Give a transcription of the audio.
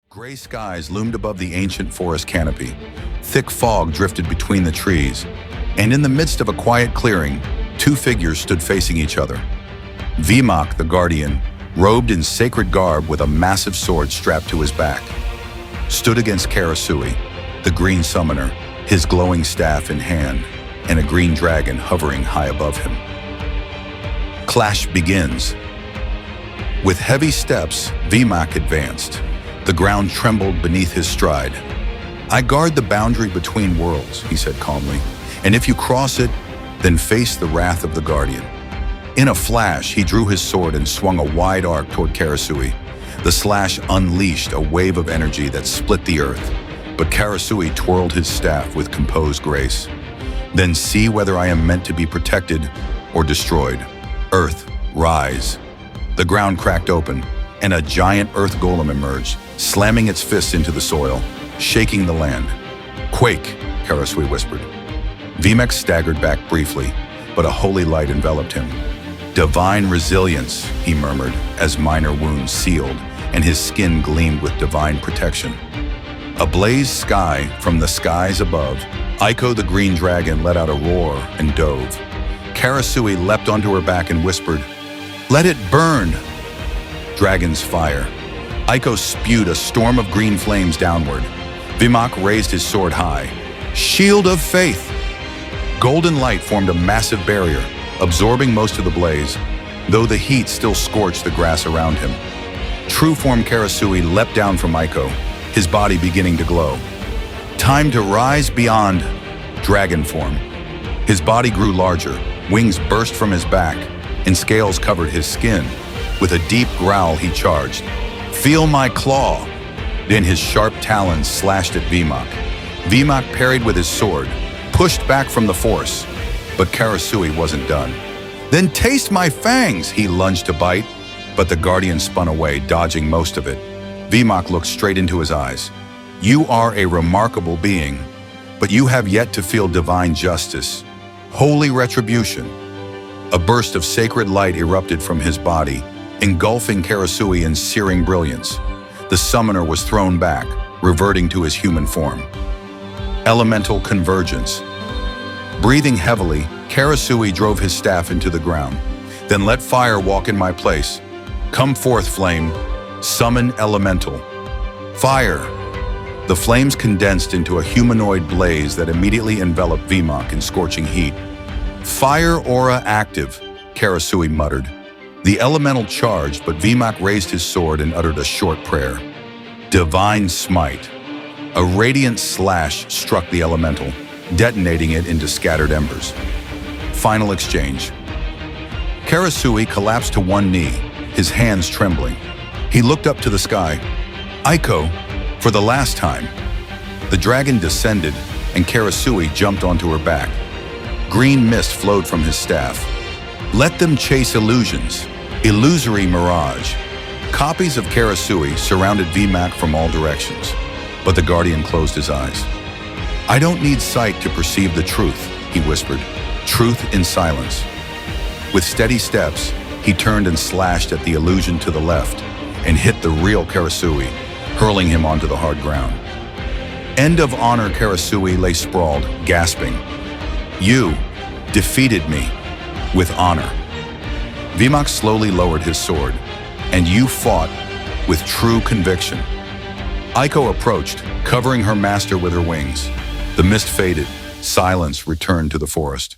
Gray skies loomed above the ancient forest canopy. Thick fog drifted between the trees, and in the midst of a quiet clearing, two figures stood facing each other. Vimak, the guardian, robed in sacred garb with a massive sword strapped to his back, stood against Karasui, the green summoner, his glowing staff in hand, and a green dragon hovering high above him. Clash begins. With heavy steps, Vimak advanced. The ground trembled beneath his stride. "I guard the boundary between worlds," he said calmly, "and if you cross it, then face the wrath of the Guardian." In a flash, he drew his sword and swung a wide arc toward Karasui. The slash unleashed a wave of energy that split the earth, but Karasui twirled his staff with composed grace. "Then see whether I am meant to be protected or destroyed. Earth, rise." The ground cracked open, and a giant earth golem emerged, slamming its fists into the soil, shaking the land. "Quake," Karasui whispered. Vimak staggered back briefly, but a holy light enveloped him. "Divine resilience," he murmured, as minor wounds sealed, and his skin gleamed with divine protection. A blazed sky from the skies above, Aiko the green dragon let out a roar and dove. Karasui leapt onto her back and whispered, "Let it burn!" Dragon's fire. Aiko spewed a storm of green flames downward. Vimak raised his sword high. "Shield of faith!" Golden light formed a massive barrier, absorbing most of the blaze, though the heat still scorched the grass around him. True form Karasui leapt down from Aiko, his body beginning to glow. "Time to rise beyond dragon form." His body grew larger, wings burst from his back, and scales covered his skin. With a deep growl, he charged. "Feel my claw!" Then his sharp talons slashed at Vimak. Vimak parried with his sword, pushed back from the force, but Karasui wasn't done. "Then taste my fangs!" He lunged to bite, but the guardian spun away, dodging most of it. Vimak looked straight into his eyes. "You are a remarkable being, but you have yet to feel divine justice. Holy retribution." A burst of sacred light erupted from his body, engulfing Karasui in searing brilliance. The summoner was thrown back, reverting to his human form. Elemental convergence. Breathing heavily, Karasui drove his staff into the ground. "Then let fire walk in my place. Come forth, flame. Summon elemental." Fire! The flames condensed into a humanoid blaze that immediately enveloped Vimak in scorching heat. "Fire aura active," Karasui muttered. The elemental charged, but Vimak raised his sword and uttered a short prayer. Divine smite. A radiant slash struck the elemental, detonating it into scattered embers. Final exchange. Karasui collapsed to one knee, his hands trembling. He looked up to the sky. "Aiko, for the last time." The dragon descended, and Karasui jumped onto her back. Green mist flowed from his staff. Let them chase illusions. Illusory mirage. Copies of Karasui surrounded Vimak from all directions, but the guardian closed his eyes. "I don't need sight to perceive the truth," he whispered. "Truth in silence." With steady steps, he turned and slashed at the illusion to the left and hit the real Karasui, hurling him onto the hard ground. End of honor. Karasui lay sprawled, gasping. "You defeated me with honor." Vimak slowly lowered his sword. "And you fought with true conviction." Aiko approached, covering her master with her wings. The mist faded. Silence returned to the forest.